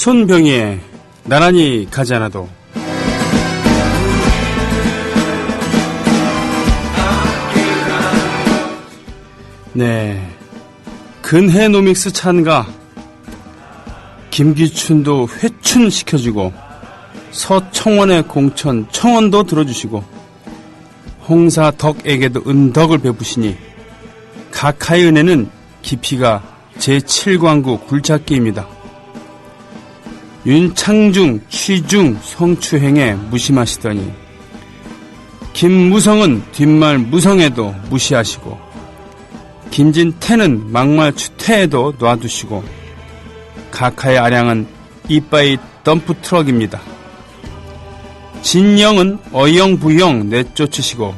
손병희의 나란히 가지 않아도. 네, 근해노믹스 찬가 김기춘도 회춘시켜주고 서청원의 공천 청원도 들어주시고 홍사덕에게도 은덕을 베푸시니 각하의 은혜는 깊이가 제7광구 굴착기입니다. 윤창중, 취중, 성추행에 무심하시더니 김무성은 뒷말 무성에도 무시하시고 김진태는 막말 추태에도 놔두시고 각하의 아량은 이빠이 덤프트럭입니다. 진영은 어영부영 내쫓으시고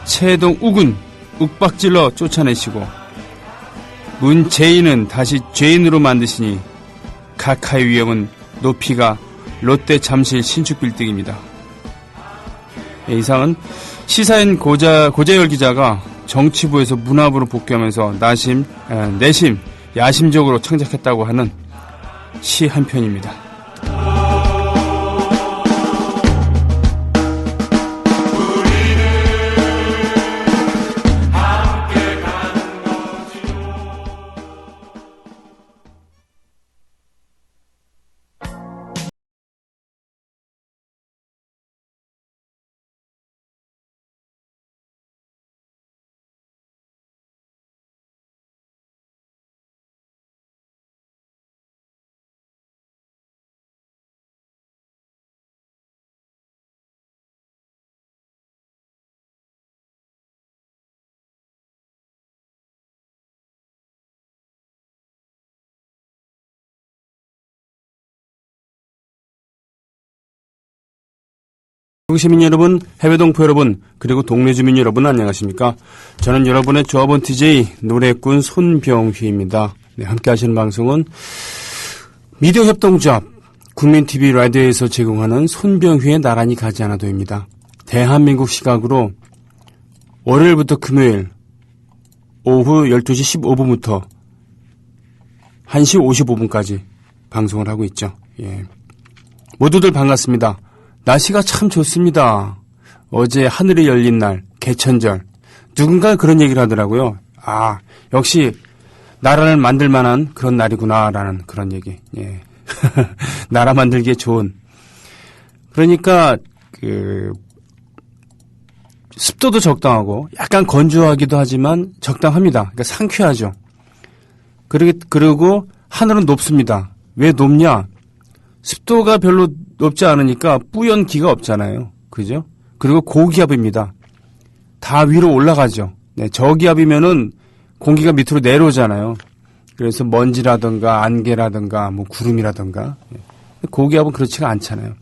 최동 욱은 욱박질러 쫓아내시고 문재인은 다시 죄인으로 만드시니 각하의 위험은 높이가 롯데 잠실 신축빌딩입니다. 이상은 시사인 고재열 기자가 정치부에서 문화부로 복귀하면서 내심 야심적으로 창작했다고 하는 시 한 편입니다. 시민 여러분, 해외 동포 여러분, 그리고 동네 주민 여러분 안녕하십니까? 저는 여러분의 조합원 DJ 노래꾼 손병휘입니다. 네, 함께 하시는 방송은 미디어 협동조합 국민TV 라디오에서 제공하는 손병휘의 나란히 가지 않아도입니다. 대한민국 시각으로 월요일부터 금요일 오후 12시 15분부터 1시 55분까지 방송을 하고 있죠. 예. 모두들 반갑습니다. 날씨가 참 좋습니다. 어제 하늘이 열린 날, 개천절. 누군가 그런 얘기를 하더라고요. 아, 역시 나라를 만들 만한 그런 날이구나라는 그런 얘기. 예. 나라 만들기에 좋은. 그러니까 습도도 적당하고 약간 건조하기도 하지만 적당합니다. 그러니까 상쾌하죠. 그리고 하늘은 높습니다. 왜 높냐? 습도가 별로 높지 않으니까 뿌연기가 없잖아요. 그죠? 그리고 고기압입니다. 다 위로 올라가죠. 네, 저기압이면은 공기가 밑으로 내려오잖아요. 그래서 먼지라든가 안개라든가 뭐 구름이라든가. 고기압은 그렇지가 않잖아요.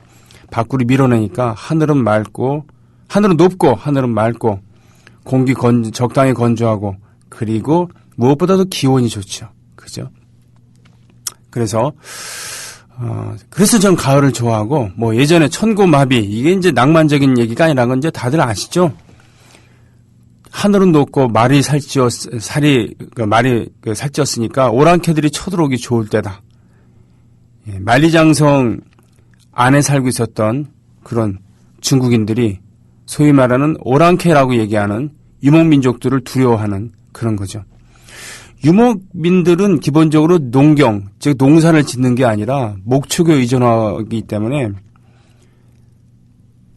밖으로 밀어내니까 하늘은 높고 하늘은 맑고 공기 적당히 건조하고 그리고 무엇보다도 기온이 좋죠. 그죠? 그래서 전 가을을 좋아하고, 뭐 예전에 천고마비, 이게 이제 낭만적인 얘기가 아니라는 건 이제 다들 아시죠? 하늘은 높고 말이 살찌었으니까 오랑캐들이 쳐들어오기 좋을 때다. 예, 만리장성 안에 살고 있었던 그런 중국인들이 소위 말하는 오랑캐라고 얘기하는 유목민족들을 두려워하는 그런 거죠. 유목민들은 기본적으로 농경, 즉 농사를 짓는 게 아니라 목축에 의존하기 때문에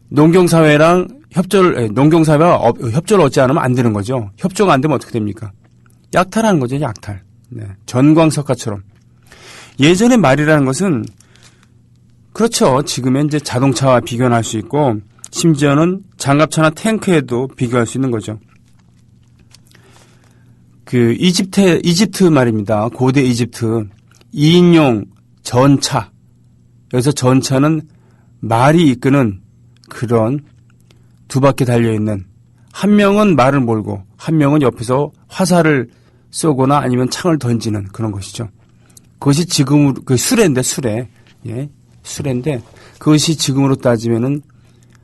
농경사회와 협조를 얻지 않으면 안 되는 거죠. 협조가 안 되면 어떻게 됩니까? 약탈하는 거죠, 약탈. 네. 전광석가처럼. 예전의 말이라는 것은 그렇죠. 지금의 이제 자동차와 비교할 수 있고 심지어는 장갑차나 탱크에도 비교할 수 있는 거죠. 이집트 말입니다. 고대 이집트 2인용 전차. 여기서 전차는 말이 이끄는 그런 두 바퀴 달려있는 한 명은 말을 몰고 한 명은 옆에서 화살을 쏘거나 아니면 창을 던지는 그런 것이죠. 그것이 지금으로, 수레인데. 예, 수레인데 그것이 지금으로 따지면은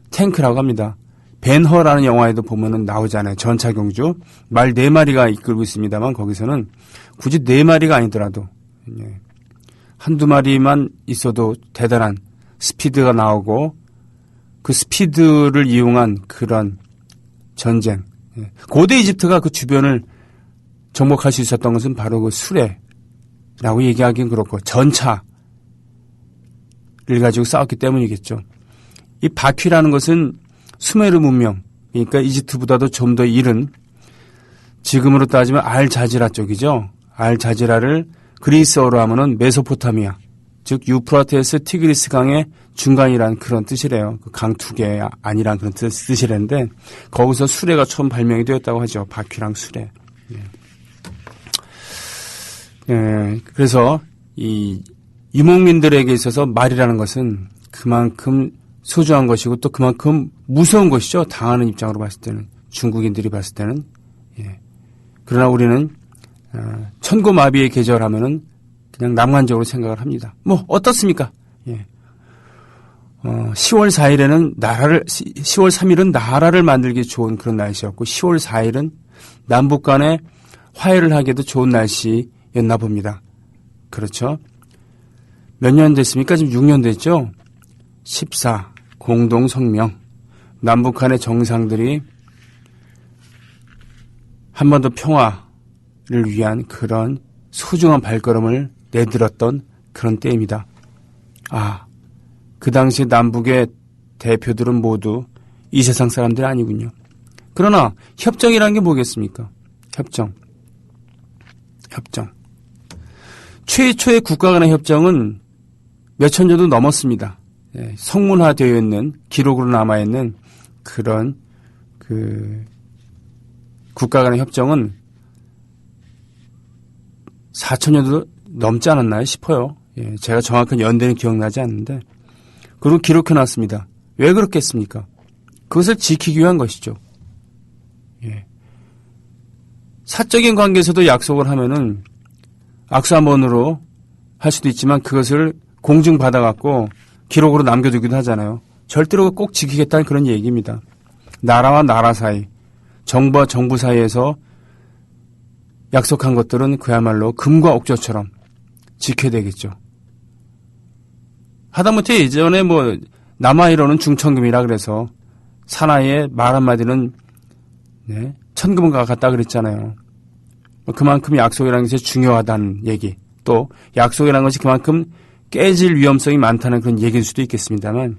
탱크라고 합니다. 벤허라는 영화에도 보면은 나오잖아요. 전차경주. 말 4마리가 이끌고 있습니다만 거기서는 굳이 4마리가 아니더라도 한두 마리만 있어도 대단한 스피드가 나오고 그 스피드를 이용한 그런 전쟁. 고대 이집트가 그 주변을 정복할 수 있었던 것은 바로 그 수레라고 얘기하기는 그렇고 전차를 가지고 싸웠기 때문이겠죠. 이 바퀴라는 것은 수메르 문명, 그러니까 이집트보다도 좀 더 이른 지금으로 따지면 알자지라 쪽이죠. 알자지라를 그리스어로 하면은 메소포타미아, 즉 유프라테스 티그리스 강의 중간이라는 그런 뜻이래요. 그 강 두 개 아니란 그런 뜻이랬는데 거기서 수레가 처음 발명이 되었다고 하죠. 바퀴랑 수레. 그래서 이 유목민들에게 있어서 말이라는 것은 그만큼 소중한 것이고 또 그만큼 무서운 것이죠. 당하는 입장으로 봤을 때는 중국인들이 봤을 때는. 그러나 우리는 천고마비의 계절하면은 그냥 낭만적으로 생각을 합니다. 뭐 어떻습니까? 10월 4일에는 10월 3일은 나라를 만들기 좋은 그런 날씨였고 10월 4일은 남북 간에 화해를 하기에도 좋은 날씨였나 봅니다. 그렇죠? 몇 년 됐습니까? 지금 6년 됐죠? 14 공동성명 남북 간의 정상들이 한반도 평화를 위한 그런 소중한 발걸음을 내들었던 그런 때입니다. 그 당시 남북의 대표들은 모두 이 세상 사람들이 아니군요. 그러나 협정이라는 게 뭐겠습니까? 협정. 최초의 국가 간의 협정은 몇천 년도 넘었습니다. 성문화되어 있는 기록으로 남아있는 그런 국가 간의 협정은 4,000년도 넘지 않았나요 싶어요. 제가 정확한 연대는 기억나지 않는데 그리고 기록해놨습니다. 왜 그렇겠습니까? 그것을 지키기 위한 것이죠. 사적인 관계에서도 약속을 하면은 악수 한 번으로 할 수도 있지만 그것을 공증받아갖고 기록으로 남겨두기도 하잖아요. 절대로 꼭 지키겠다는 그런 얘기입니다. 나라와 나라 사이, 정부와 정부 사이에서 약속한 것들은 그야말로 금과 옥조처럼 지켜야 되겠죠. 하다못해 예전에 남아이로는 중천금이라 그래서 사나이의 말 한마디는 천금과 같다 그랬잖아요. 그만큼 약속이라는 것이 중요하다는 얘기, 또 약속이라는 것이 그만큼 깨질 위험성이 많다는 그런 얘기일 수도 있겠습니다만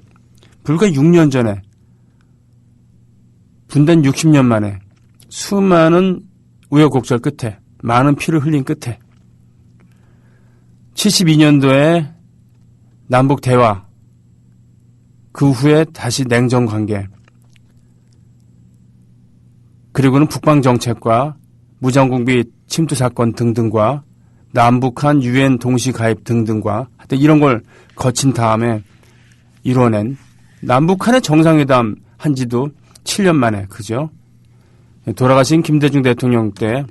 불과 6년 전에 분단 60년 만에 수많은 우여곡절 끝에 많은 피를 흘린 끝에 72년도에 남북 대화, 그 후에 다시 냉전 관계, 그리고는 북방 정책과 무장공비 침투 사건 등등과 남북한 유엔 동시 가입 등등과 하여튼 이런 걸 거친 다음에 이뤄낸 남북한의 정상회담 한 지도 7년 만에, 그죠? 돌아가신 김대중 대통령 때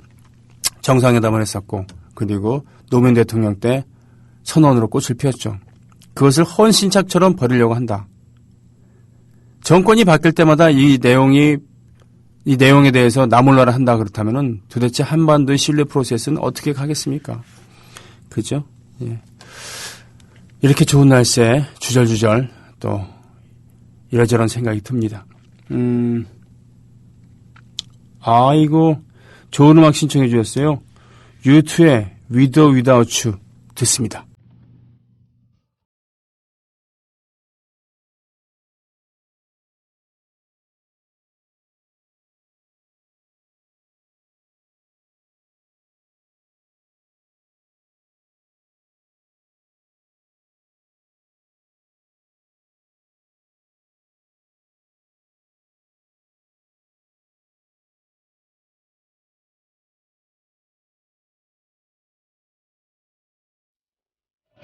정상회담을 했었고, 그리고 노무현 대통령 때 선언으로 꽃을 피웠죠. 그것을 헌신착처럼 버리려고 한다. 정권이 바뀔 때마다 이 내용에 대해서 나몰라라 한다 그렇다면은 도대체 한반도의 신뢰 프로세스는 어떻게 가겠습니까? 그죠? 이렇게 좋은 날씨에 주절주절 또 이러저런 생각이 듭니다. 이거 좋은 음악 신청해 주셨어요. U2의 With or Without You 듣습니다.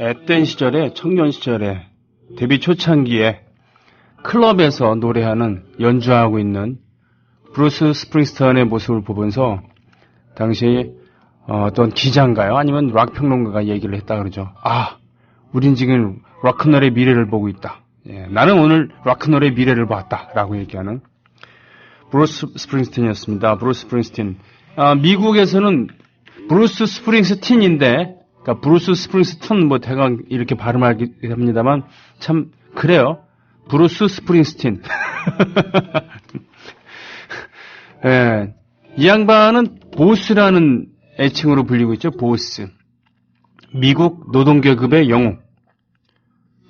앳된 시절에, 청년 시절에, 데뷔 초창기에 클럽에서 노래하는, 연주하고 있는 브루스 스프링스턴의 모습을 보면서 당시 어떤 기자인가요? 아니면 락 평론가가 얘기를 했다 그러죠. 우린 지금 락큰롤의 미래를 보고 있다. 나는 오늘 락큰롤의 미래를 봤다. 라고 얘기하는 브루스 스프링스틴이었습니다. 브루스 스프링스틴. 미국에서는 브루스 스프링스틴인데 그러니까 브루스 스프링스틴 뭐 대강 이렇게 발음하기 합니다만 참 그래요. 브루스 스프링스틴. 예, 이 양반은 보스라는 애칭으로 불리고 있죠. 보스. 미국 노동계급의 영웅.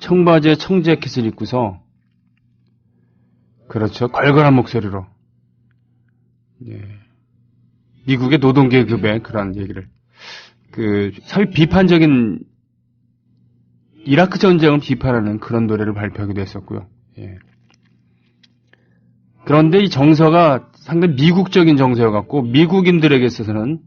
청바지에 청재킷을 입고서 그렇죠. 걸걸한 목소리로 미국의 노동계급의 그런 얘기를 사회 비판적인 이라크 전쟁을 비판하는 그런 노래를 발표하기도 했었고요. 예. 그런데 이 정서가 상당히 미국적인 정서여갖고 미국인들에게 있어서는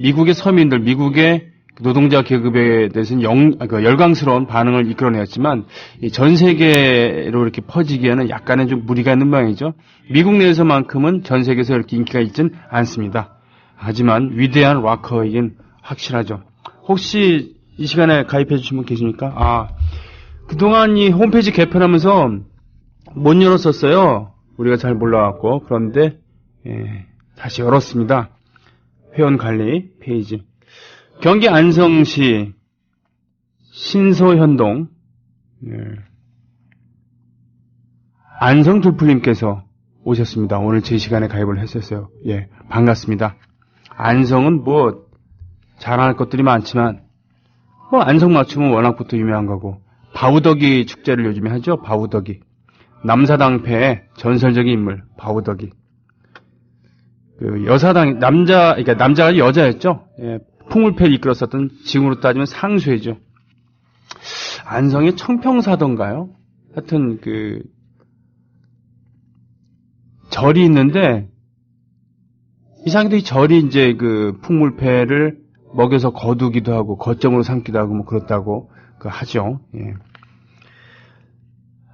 미국의 서민들, 미국의 노동자 계급에 대해서는 열광스러운 반응을 이끌어내었지만 전 세계로 이렇게 퍼지기에는 약간의 좀 무리가 있는 모양이죠. 미국 내에서만큼은 전 세계에서 이렇게 인기가 있진 않습니다. 하지만 위대한 락커이긴 확실하죠. 혹시 이 시간에 가입해 주신 분 계십니까? 그동안 이 홈페이지 개편하면서 못 열었었어요. 우리가 잘 몰라갖고. 그런데 다시 열었습니다. 회원 관리 페이지. 경기 안성시 신소현동 안성둘풀님께서 오셨습니다. 오늘 제 시간에 가입을 했었어요. 예, 반갑습니다. 안성은 뭐 자랑할 것들이 많지만 뭐 안성 맞춤은 워낙부터 유명한 거고 바우더기 축제를 요즘에 하죠. 바우더기. 남사당패의 전설적인 인물 바우더기. 여사당 그러니까 남자가 여자였죠. 예, 풍물패를 이끌었었던 지금으로 따지면 상수회죠. 안성에 청평사던가요? 하여튼 절이 있는데 이상하게도 이 절이 이제 풍물패를 먹여서 거두기도 하고 거점으로 삼기도 하고 뭐 그렇다고 하죠. 예.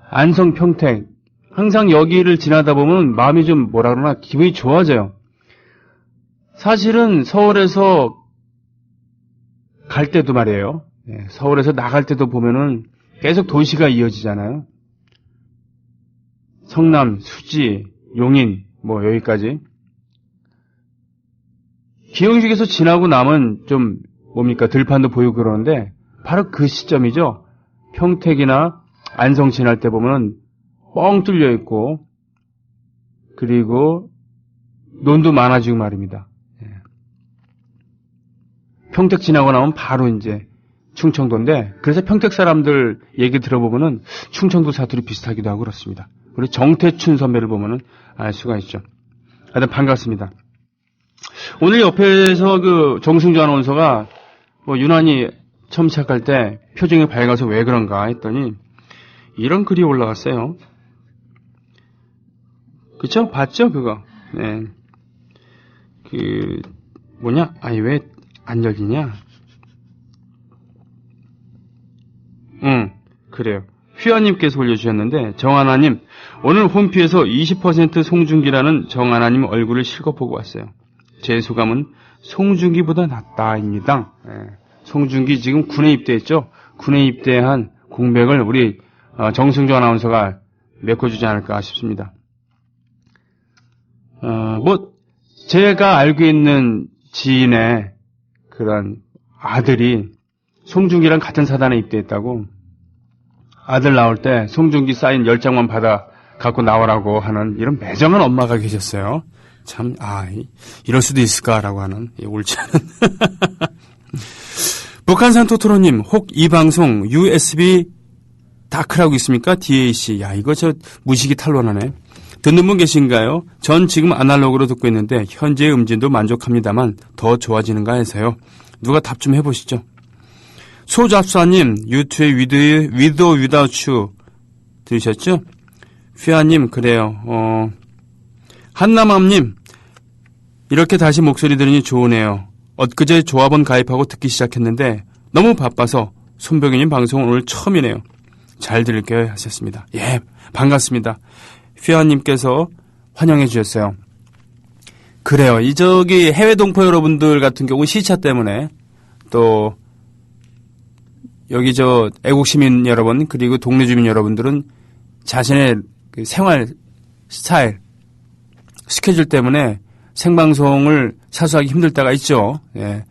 안성 평택 항상 여기를 지나다 보면 마음이 좀 뭐라 그러나 기분이 좋아져요. 사실은 서울에서 갈 때도 말이에요. 예, 서울에서 나갈 때도 보면은 계속 도시가 이어지잖아요. 성남, 수지, 용인 뭐 여기까지. 기흥식에서 지나고 나면 좀 뭡니까 들판도 보이고 그러는데 바로 그 시점이죠. 평택이나 안성 지날 때 보면 뻥 뚫려 있고 그리고 논도 많아지고 말입니다. 예. 평택 지나고 나면 바로 이제 충청도인데 그래서 평택 사람들 얘기 들어보면은 충청도 사투리 비슷하기도 하고 그렇습니다. 우리 정태춘 선배를 보면은 알 수가 있죠. 하여튼 반갑습니다. 오늘 옆에서 정승주 아나운서가 뭐 유난히 처음 시작할 때 표정이 밝아서 왜 그런가 했더니 이런 글이 올라갔어요. 그쵸? 봤죠? 그거. 네. 왜 안 열리냐? 그래요. 휘하님께서 올려주셨는데, 정하나님, 오늘 홈피에서 20% 송중기라는 정하나님 얼굴을 실컷 보고 왔어요. 제 소감은 송중기보다 낫다입니다. 네. 송중기 지금 군에 입대했죠? 군에 입대한 공백을 우리 정승주 아나운서가 메꿔주지 않을까 싶습니다. 제가 알고 있는 지인의 그런 아들이 송중기랑 같은 사단에 입대했다고 아들 나올 때 송중기 사인 10장만 받아 갖고 나오라고 하는 이런 매정한 엄마가 계셨어요. 참, 이럴 수도 있을까라고 하는, 옳지 않은. 북한산 토토로님, 혹 이 방송 USB 다크라고 있습니까? DAC. 이거 무식이 탄로나네. 듣는 분 계신가요? 전 지금 아날로그로 듣고 있는데 현재의 음질도 만족합니다만 더 좋아지는가 해서요. 누가 답 좀 해보시죠. 소잡사님, 유튜의 With or Without You 들으셨죠? 휘아님, 그래요. 한남함님, 이렇게 다시 목소리 들으니 좋으네요. 엊그제 조합원 가입하고 듣기 시작했는데 너무 바빠서 손병희님 방송은 오늘 처음이네요. 잘 들을게요 하셨습니다. 예, 반갑습니다. 휘아님께서 환영해 주셨어요. 그래요. 해외 동포 여러분들 같은 경우 시차 때문에 또 여기 애국 시민 여러분 그리고 동네 주민 여러분들은 자신의 생활 스타일 스케줄 때문에 생방송을 사수하기 힘들 때가 있죠. 예.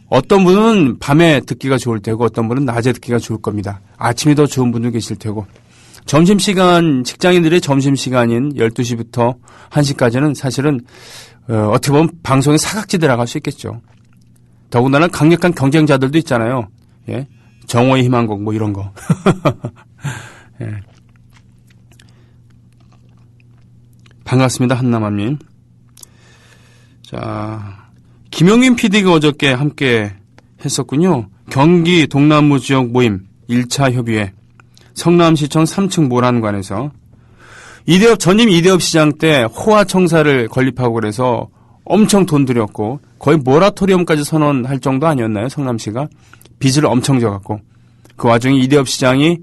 어떤 분은 밤에 듣기가 좋을 테고 어떤 분은 낮에 듣기가 좋을 겁니다. 아침이 더 좋은 분도 계실 테고. 점심시간, 직장인들의 점심시간인 12시부터 1시까지는 사실은 어떻게 보면 방송의 사각지대라고 할 수 있겠죠. 더군다나 강력한 경쟁자들도 있잖아요. 예? 정오의 희망곡 뭐 이런 거. 예. 반갑습니다. 한남함님. 자, 김영민 PD가 어저께 함께 했었군요. 경기 동남부 지역 모임 1차 협의회 성남시청 3층 모란관에서 전임 이대업 시장 때 호화청사를 건립하고 그래서 엄청 돈 들였고 거의 모라토리엄까지 선언할 정도 아니었나요? 성남시가 빚을 엄청 져갖고 그 와중에 이대업 시장이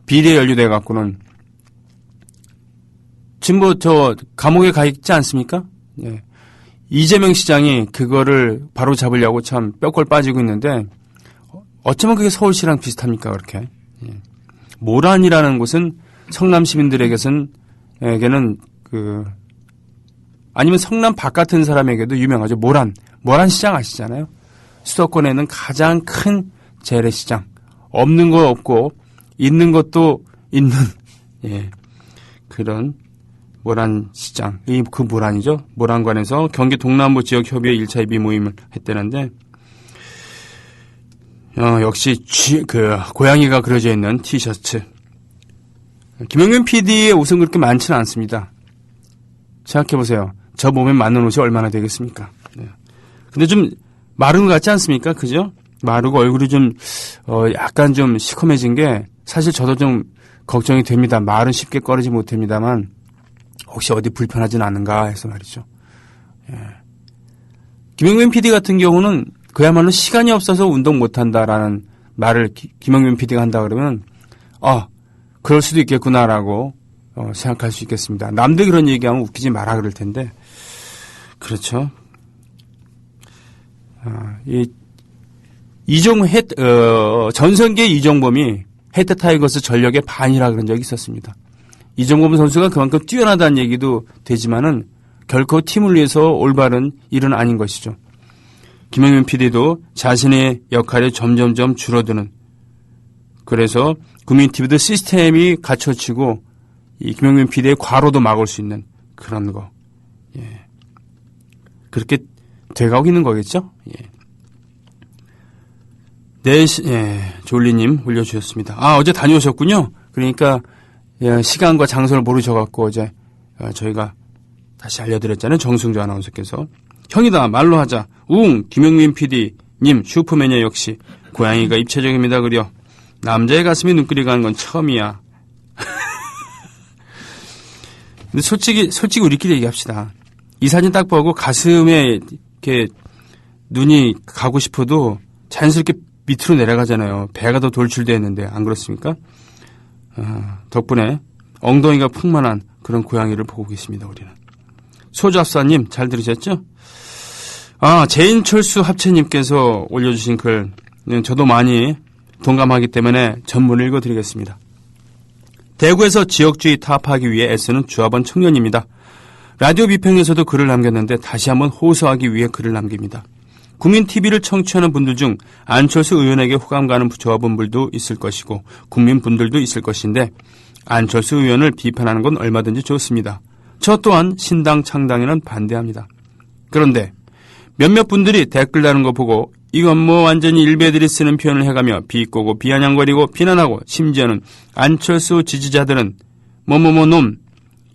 비리에 연루돼 갖고는 지금 뭐 감옥에 가 있지 않습니까? 예. 이재명 시장이 그거를 바로 잡으려고 참 뼈골 빠지고 있는데 어쩌면 그게 서울시랑 비슷합니까? 그렇게. 예. 모란이라는 곳은 성남 시민들에게는 아니면 성남 바깥은 사람에게도 유명하죠. 모란 시장 아시잖아요. 수도권에는 가장 큰 재래시장. 없는 거 없고 있는 것도 있는 예. 그런 모란 시장. 그 모란이죠. 모란관에서 경기 동남부 지역 협의회 1차 협의 모임을 했다는데 역시 고양이가 그려져 있는 티셔츠. 김영민 PD의 옷은 그렇게 많지는 않습니다. 생각해보세요. 저 몸에 맞는 옷이 얼마나 되겠습니까? 네. 근데 좀 마른 것 같지 않습니까? 그죠? 마르고 얼굴이 좀, 약간 좀 시커매진 게 사실 저도 좀 걱정이 됩니다. 말은 쉽게 꺼내지 못합니다만 혹시 어디 불편하진 않은가 해서 말이죠. 예. 김영민 PD 같은 경우는 그야말로 시간이 없어서 운동 못한다라는 말을 김영민 PD가 한다 그러면 그럴 수도 있겠구나라고 생각할 수 있겠습니다. 남들 그런 얘기하면 웃기지 마라 그럴 텐데 그렇죠. 전성기의 이종범이 해태 타이거스 전력의 반이라 그런 적이 있었습니다. 이종범 선수가 그만큼 뛰어나다는 얘기도 되지만은 결코 팀을 위해서 올바른 일은 아닌 것이죠. 김영민 PD도 자신의 역할이 점점점 줄어드는 그래서 국민TV도 시스템이 갖춰지고 이 김영민 PD의 과로도 막을 수 있는 그런 거. 예. 그렇게 돼가고 있는 거겠죠? 예. 졸리님 올려주셨습니다. 어제 다녀오셨군요. 그러니까 시간과 장소를 모르셔갖고 어제 저희가 다시 알려드렸잖아요. 정승주 아나운서께서. 형이다 말로 하자. 김영민 PD님 슈퍼맨이야 역시. 고양이가 입체적입니다. 그려. 남자의 가슴에 눈길이 가는 건 처음이야. 근데 솔직히 우리끼리 얘기합시다. 이 사진 딱 보고 가슴에 이렇게 눈이 가고 싶어도 자연스럽게 밑으로 내려가잖아요. 배가 더 돌출되어 있는데 안 그렇습니까? 덕분에 엉덩이가 풍만한 그런 고양이를 보고 계십니다. 우리는. 소잡사님 잘 들으셨죠? 제인철수 합체님께서 올려주신 글 저도 많이 동감하기 때문에 전문을 읽어드리겠습니다. 대구에서 지역주의 타파하기 위해 애쓰는 조합원 청년입니다. 라디오 비평에서도 글을 남겼는데 다시 한번 호소하기 위해 글을 남깁니다. 국민TV를 청취하는 분들 중 안철수 의원에게 호감 가는 조합원분들도 있을 것이고 국민분들도 있을 것인데 안철수 의원을 비판하는 건 얼마든지 좋습니다. 저 또한 신당 창당에는 반대합니다. 그런데 몇몇 분들이 댓글 다는 거 보고 이건 뭐 완전히 일베들이 쓰는 표현을 해가며 비꼬고 비아냥거리고 비난하고 심지어는 안철수 지지자들은 놈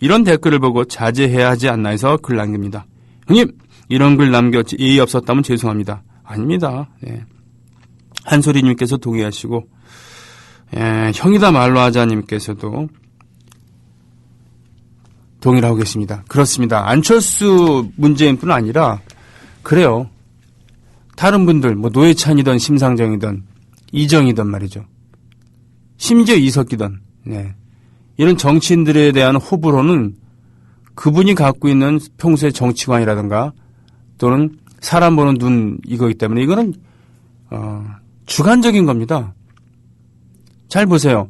이런 댓글을 보고 자제해야 하지 않나 해서 글 남깁니다. 형님 이런 글 남겨 예의 없었다면 죄송합니다. 아닙니다. 네. 한소리님께서 동의하시고 형이다 말로 하자님께서도 동의를 하고 계십니다. 그렇습니다. 안철수 문제인 뿐 아니라 그래요. 다른 분들 뭐 노회찬이든 심상정이든 이정이든 말이죠. 심지어 이석기든 이런 정치인들에 대한 호불호는 그분이 갖고 있는 평소의 정치관이라든가 또는 사람 보는 눈 이거기 때문에 이거는 주관적인 겁니다. 잘 보세요.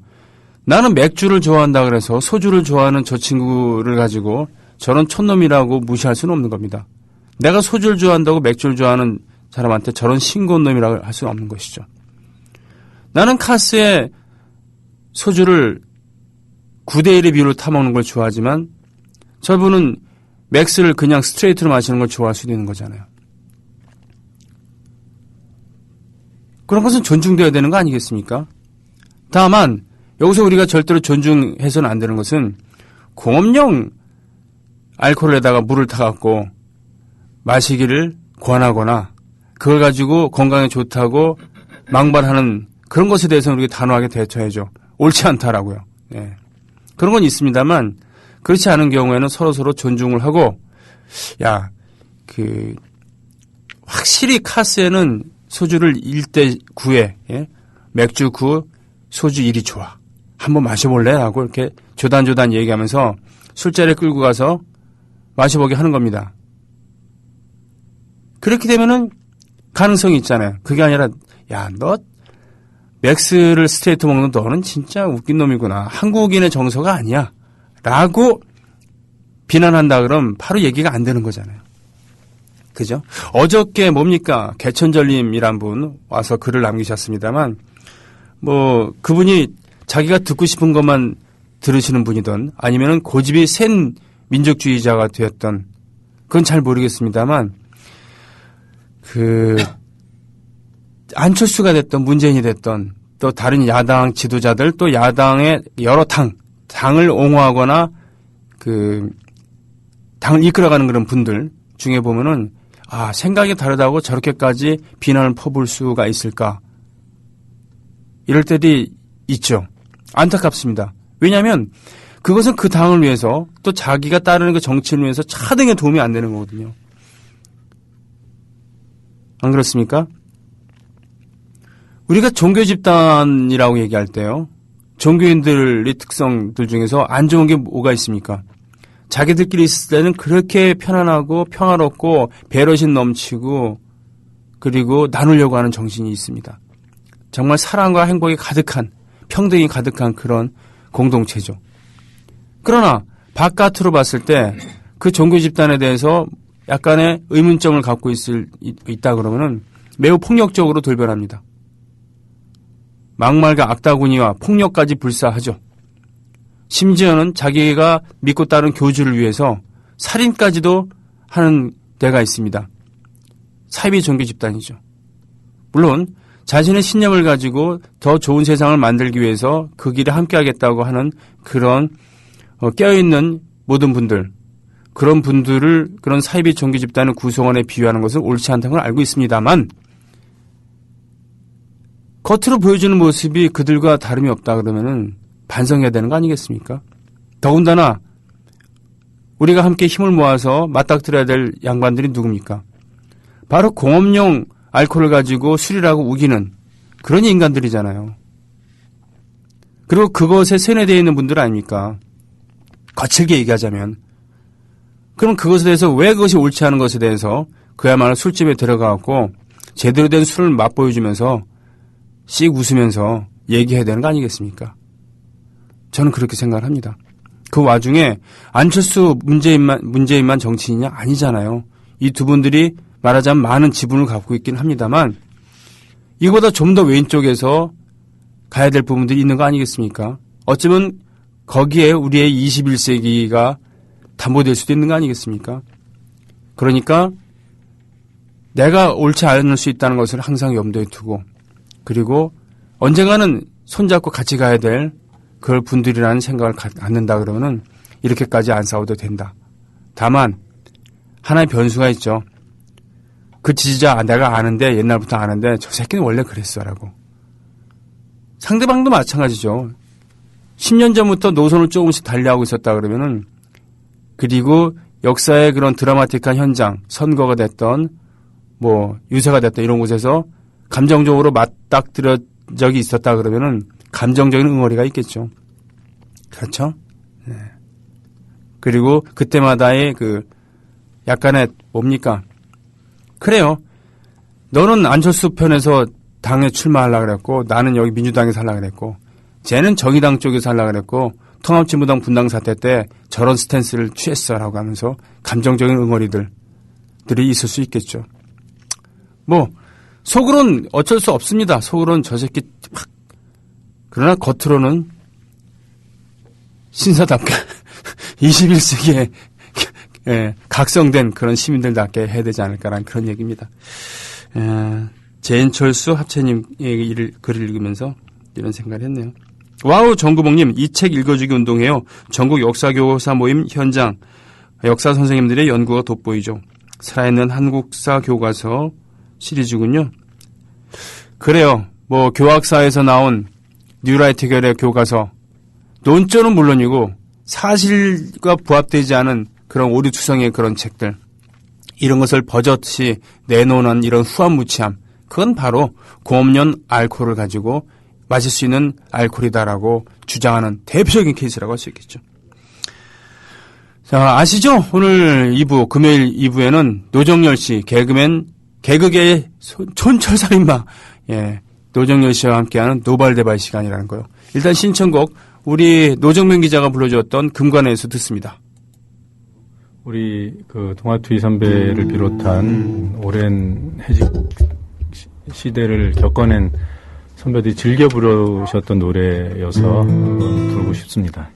나는 맥주를 좋아한다 그래서 소주를 좋아하는 저 친구를 가지고 저런 촌놈이라고 무시할 수는 없는 겁니다. 내가 소주를 좋아한다고 맥주를 좋아하는 사람한테 저런 싱거운 놈이라고 할 수는 없는 것이죠. 나는 카스의 소주를 9대1의 비율로 타먹는 걸 좋아하지만 저분은 맥스를 그냥 스트레이트로 마시는 걸 좋아할 수도 있는 거잖아요. 그런 것은 존중되어야 되는 거 아니겠습니까? 다만 여기서 우리가 절대로 존중해서는 안 되는 것은 공업용 알코올에다가 물을 타갖고 마시기를 권하거나 그걸 가지고 건강에 좋다고 망발하는 그런 것에 대해서는 우리가 단호하게 대처해야죠. 옳지 않다라고요. 네. 그런 건 있습니다만 그렇지 않은 경우에는 서로서로 존중을 하고 확실히 카스에는 소주를 1대 9에 맥주 9, 소주 1이 좋아. 한번 마셔볼래? 라고 이렇게 조단조단 얘기하면서 술자리에 끌고 가서 마셔보게 하는 겁니다. 그렇게 되면은 가능성이 있잖아요. 그게 아니라 너 맥스를 스트레이트 먹는 너는 진짜 웃긴 놈이구나. 한국인의 정서가 아니야. 라고 비난한다 그러면 바로 얘기가 안 되는 거잖아요. 그죠? 어저께 뭡니까? 개천절님이란 분 와서 글을 남기셨습니다만 그분이 자기가 듣고 싶은 것만 들으시는 분이든 아니면은 고집이 센 민족주의자가 되었던 그건 잘 모르겠습니다.만 안철수가 됐던 문재인이 됐던 또 다른 야당 지도자들 또 야당의 여러 당을 옹호하거나 당을 이끌어가는 그런 분들 중에 보면은 생각이 다르다고 저렇게까지 비난을 퍼부을 수가 있을까? 이럴 때도 있죠. 안타깝습니다. 왜냐하면 그것은 그 당을 위해서 또 자기가 따르는 그 정치를 위해서 차등에 도움이 안 되는 거거든요. 안 그렇습니까? 우리가 종교 집단이라고 얘기할 때요. 종교인들의 특성들 중에서 안 좋은 게 뭐가 있습니까? 자기들끼리 있을 때는 그렇게 편안하고 평화롭고 배려심 넘치고 그리고 나누려고 하는 정신이 있습니다. 정말 사랑과 행복이 가득한 평등이 가득한 그런 공동체죠. 그러나 바깥으로 봤을 때 그 종교 집단에 대해서 약간의 의문점을 갖고 있다 그러면은 매우 폭력적으로 돌변합니다. 막말과 악다구니와 폭력까지 불사하죠. 심지어는 자기가 믿고 따른 교주를 위해서 살인까지도 하는 데가 있습니다. 사이비 종교 집단이죠. 물론 자신의 신념을 가지고 더 좋은 세상을 만들기 위해서 그 길에 함께하겠다고 하는 그런 깨어있는 모든 분들, 그런 분들을 그런 사이비 종교 집단의 구성원에 비유하는 것은 옳지 않다는 걸 알고 있습니다만 겉으로 보여주는 모습이 그들과 다름이 없다 그러면은 반성해야 되는 거 아니겠습니까? 더군다나 우리가 함께 힘을 모아서 맞닥뜨려야 될 양반들이 누굽니까? 바로 공업용 알코올을 가지고 술이라고 우기는 그런 인간들이잖아요. 그리고 그것에 세뇌되어 있는 분들 아닙니까? 거칠게 얘기하자면. 그럼 그것에 대해서 왜 그것이 옳지 않은 것에 대해서 그야말로 술집에 들어가고 제대로 된 술을 맛보여주면서 씩 웃으면서 얘기해야 되는 거 아니겠습니까? 저는 그렇게 생각을 합니다. 그 와중에 안철수 문재인만 정치인이냐? 아니잖아요. 이 두 분들이 말하자면 많은 지분을 갖고 있긴 합니다만 이거보다 좀 더 왼쪽에서 가야 될 부분들이 있는 거 아니겠습니까? 어쩌면 거기에 우리의 21세기가 담보될 수도 있는 거 아니겠습니까? 그러니까 내가 옳지 않을 수 있다는 것을 항상 염두에 두고 그리고 언젠가는 손잡고 같이 가야 될 그럴 분들이라는 생각을 갖는다 그러면은 이렇게까지 안 싸워도 된다. 다만 하나의 변수가 있죠. 그 지지자 내가 아는데 옛날부터 아는데 저 새끼는 원래 그랬어라고. 상대방도 마찬가지죠. 10년 전부터 노선을 조금씩 달리하고 있었다 그러면은 그리고 역사의 그런 드라마틱한 현장, 선거가 됐던 유세가 됐던 이런 곳에서 감정적으로 맞닥뜨려 적이 있었다 그러면은 감정적인 응어리가 있겠죠. 그렇죠? 네. 그리고 그때마다의 약간의 뭡니까? 그래요. 너는 안철수 편에서 당에 출마하려고 그랬고 나는 여기 민주당에서 하려고 그랬고 쟤는 정의당 쪽에서 하려고 그랬고 통합진보당 분당 사태 때 저런 스탠스를 취했어라고 하면서 감정적인 응어리들이 있을 수 있겠죠. 속으로는 어쩔 수 없습니다. 속으로는 저 새끼 막. 그러나 겉으로는 신사답게 21세기에 각성된 그런 시민들답게 해야 되지 않을까라는 그런 얘기입니다. 제인철수 합체님의 글을 읽으면서 이런 생각을 했네요. 와우 정구봉님, 이 책 읽어주기 운동해요. 전국 역사교사 모임 현장, 역사 선생님들의 연구가 돋보이죠. 살아있는 한국사 교과서 시리즈군요. 그래요. 교학사에서 나온 뉴라이트 결의 교과서, 논조는 물론이고 사실과 부합되지 않은 그런 오류투성의 그런 책들, 이런 것을 버젓이 내놓는 이런 후한무치함, 그건 바로 고음연 알코올을 가지고 마실 수 있는 알코올이다라고 주장하는 대표적인 케이스라고 할 수 있겠죠. 자, 아시죠? 오늘 2부, 금요일 2부에는 노정열 씨, 개그맨, 개그계의 촌철살인마, 노정열 씨와 함께하는 노발대발 시간이라는 거요. 일단 신청곡, 우리 노정면 기자가 불러주었던 금관에서 듣습니다. 우리 동아투이 선배를 비롯한 오랜 해직 시대를 겪어낸 선배들이 즐겨 부르셨던 노래여서 부르고 싶습니다.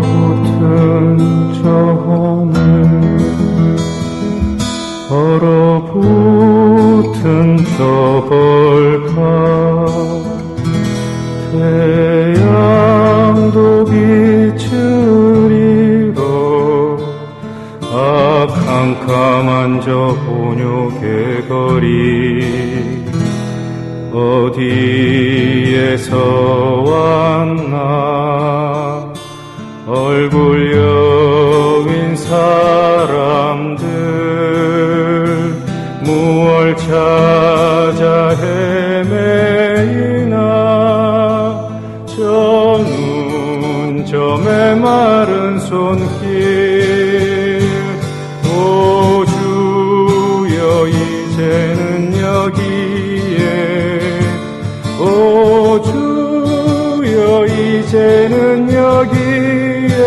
얼어붙은 저 하늘, 얼어붙은 저 벌카, 태양도 빛을 잃어 캄캄한 저 본욕의 거리, 어디에서 왔나 얼굴 여윈 사람들, 무얼 찾아 헤매이나 저 눈, 저 메마른 손길. 오 주여 이제는 여기에, 오 주여 이제는 여기에,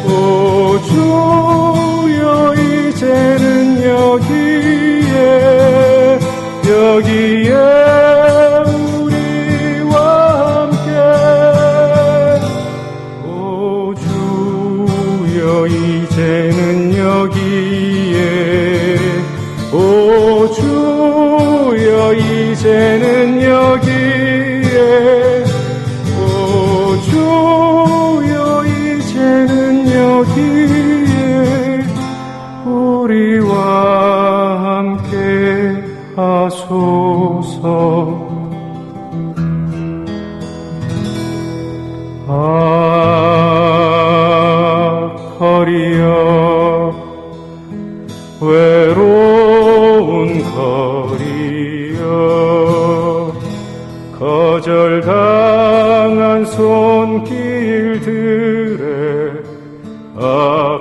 오 주여 이제는 여기에, 여기에 우리와 함께. 오 주여 이제는 여기에, 오 주여 이제는 여기에, 오 주여 이제는 여기에 우리와 함께 하소서. 거리여 외로운 거리여, 거절당한 손길들에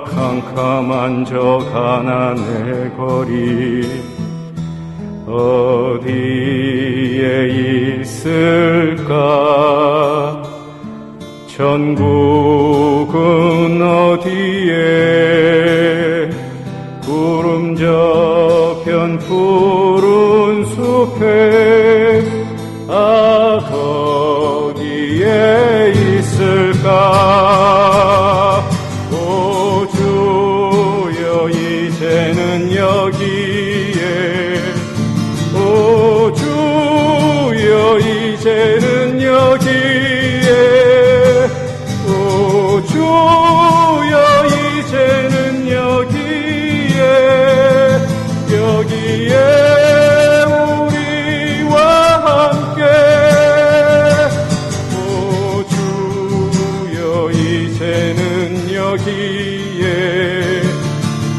캄캄한 저 가난의 거리, 어디에 있을까? 전국은 어디에? 구름 저편 푸른 숲에 거기에 있을까? 오 주여 이제는 여기에, 오 주여 이제는 여기에, 오 주여 이제는 여기에, 여기에 우리와 함께. 오 주여 이제는 여기에,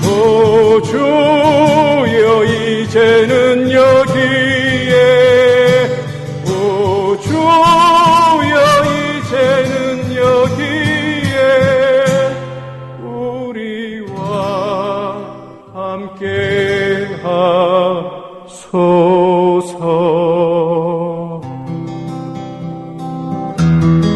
오 주여 이제는 여기에, 오 주여 주여